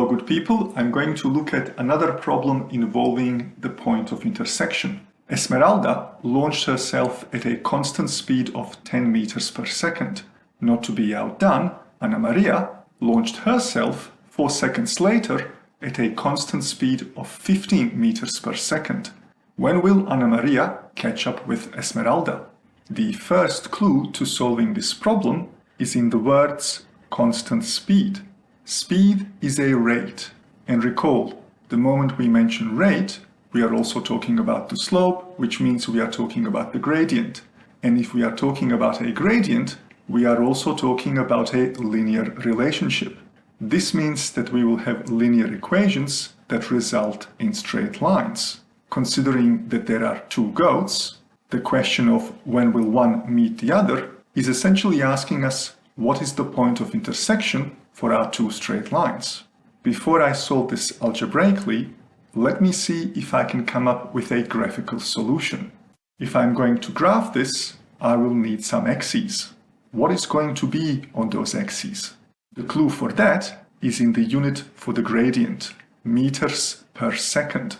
Hello good people, I'm going to look at another problem involving the point of intersection. Esmeralda launched herself at a constant speed of 10 meters per second. Not to be outdone, Ana Maria launched herself 4 seconds later at a constant speed of 15 meters per second. When will Ana Maria catch up with Esmeralda? The first clue to solving this problem is in the words constant speed. Speed is a rate, and recall, the moment we mention rate, we are also talking about the slope, which means we are talking about the gradient. And if we are talking about a gradient, we are also talking about a linear relationship. This means that we will have linear equations that result in straight lines. Considering that there are two goats, the question of when will one meet the other is essentially asking us what is the point of intersection for our two straight lines. Before I solve this algebraically, let me see if I can come up with a graphical solution. If I'm going to graph this, I will need some axes. What is going to be on those axes? The clue for that is in the unit for the gradient, meters per second.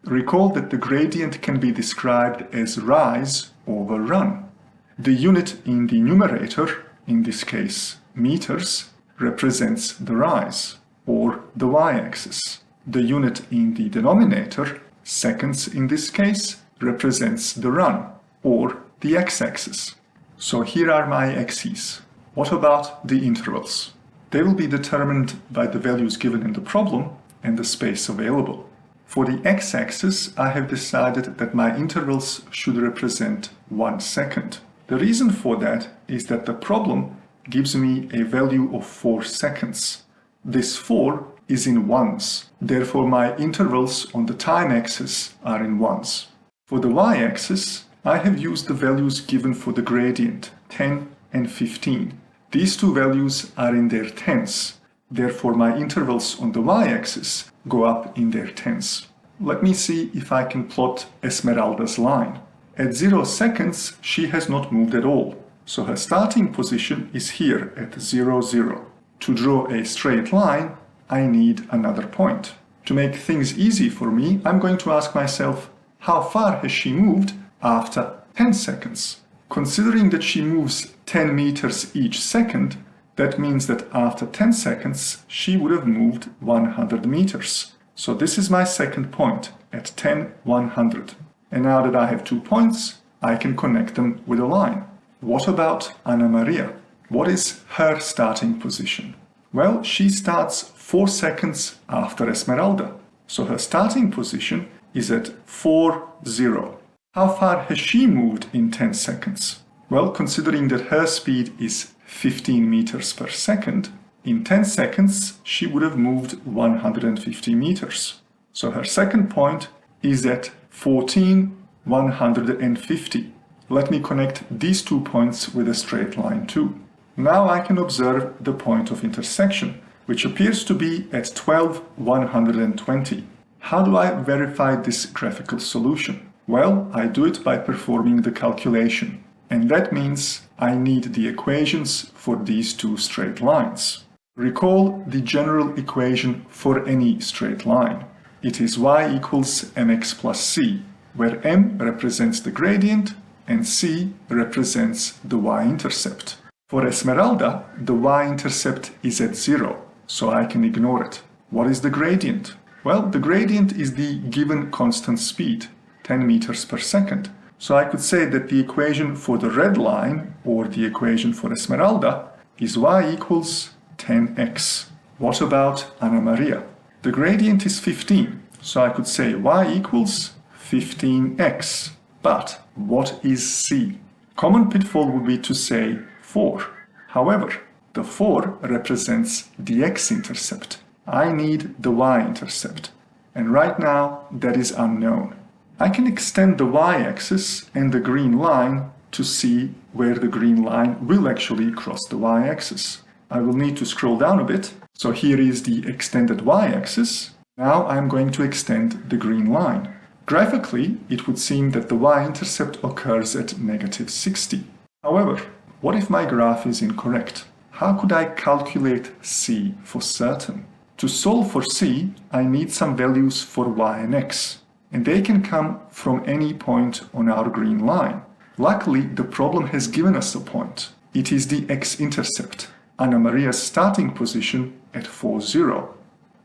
Recall that the gradient can be described as rise over run. The unit in the numerator, in this case meters, represents the rise, or the y-axis. The unit in the denominator, seconds in this case, represents the run, or the x-axis. So here are my axes. What about the intervals? They will be determined by the values given in the problem and the space available. For the x-axis, I have decided that my intervals should represent 1 second. The reason for that is that the problem gives me a value of 4 seconds. This 4 is in ones, therefore my intervals on the time axis are in ones. For the y-axis, I have used the values given for the gradient, 10 and 15. These two values are in their tens, therefore my intervals on the y-axis go up in their tens. Let me see if I can plot Esmeralda's line. At 0 seconds, she has not moved at all. So her starting position is here at 0, 0. To draw a straight line, I need another point. To make things easy for me, I'm going to ask myself, how far has she moved after 10 seconds? Considering that she moves 10 meters each second, that means that after 10 seconds, she would have moved 100 meters. So this is my second point at 10, 100. And now that I have 2 points, I can connect them with a line. What about Ana Maria? What is her starting position? Well, she starts 4 seconds after Esmeralda. So her starting position is at 4, 0. How far has she moved in 10 seconds? Well, considering that her speed is 15 meters per second, in 10 seconds she would have moved 150 meters. So her second point is at 14, 150. Let me connect these 2 points with a straight line too. Now I can observe the point of intersection, which appears to be at 12, 120. How do I verify this graphical solution? Well, I do it by performing the calculation. And that means I need the equations for these two straight lines. Recall the general equation for any straight line. It is y equals mx plus c, where m represents the gradient and c represents the y-intercept. For Esmeralda, the y-intercept is at 0, so I can ignore it. What is the gradient? Well, the gradient is the given constant speed, 10 meters per second. So I could say that the equation for the red line, or the equation for Esmeralda, is y equals 10x. What about Ana Maria? The gradient is 15, so I could say y equals 15x. But what is c? Common pitfall would be to say 4. However, the 4 represents the x-intercept. I need the y-intercept. And right now, that is unknown. I can extend the y-axis and the green line to see where the green line will actually cross the y-axis. I will need to scroll down a bit. So here is the extended y-axis. Now I'm going to extend the green line. Graphically, it would seem that the y-intercept occurs at -60. However, what if my graph is incorrect? How could I calculate c for certain? To solve for c, I need some values for y and x, and they can come from any point on our green line. Luckily, the problem has given us a point. It is the x-intercept, Anna Maria's starting position at 4, 0.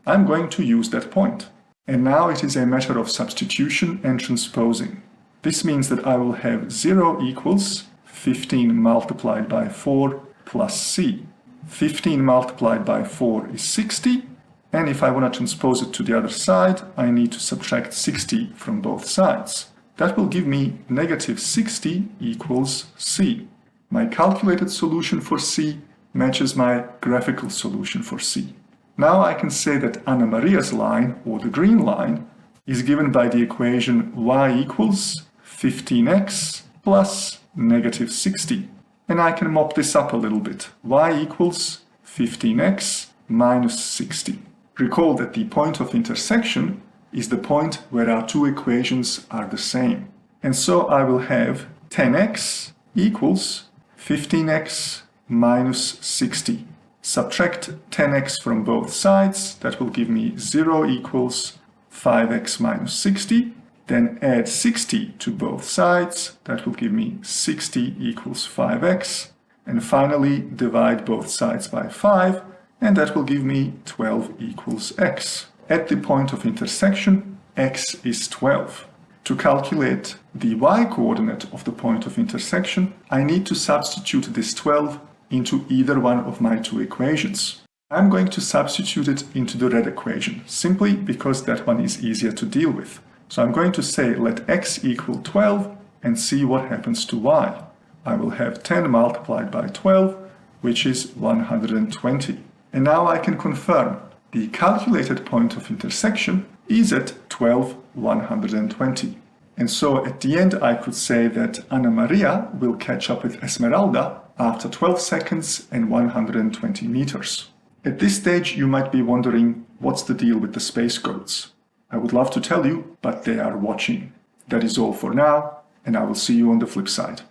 I'm going to use that point. And now it is a matter of substitution and transposing. This means that I will have 0 equals 15 multiplied by 4 plus c. 15 multiplied by 4 is 60, and if I want to transpose it to the other side, I need to subtract 60 from both sides. That will give me negative 60 equals c. My calculated solution for c matches my graphical solution for c. Now I can say that Anna Maria's line, or the green line, is given by the equation y equals 15x plus negative 60. And I can mop this up a little bit. Y equals 15x minus 60. Recall that the point of intersection is the point where our two equations are the same. And so I will have 10x equals 15x minus 60. Subtract 10x from both sides, that will give me 0 equals 5x minus 60. Then add 60 to both sides, that will give me 60 equals 5x. And finally divide both sides by 5, and that will give me 12 equals x. At the point of intersection, x is 12. To calculate the y-coordinate of the point of intersection, I need to substitute this 12 into either one of my two equations. I'm going to substitute it into the red equation, simply because that one is easier to deal with. So I'm going to say let x equal 12 and see what happens to y. I will have 10 multiplied by 12, which is 120. And now I can confirm the calculated point of intersection is at 12, 120. And so at the end I could say that Anna Maria will catch up with Esmeralda after 12 seconds and 120 meters. At this stage you might be wondering what's the deal with the space goats. I would love to tell you, but they are watching. That is all for now, and I will see you on the flip side.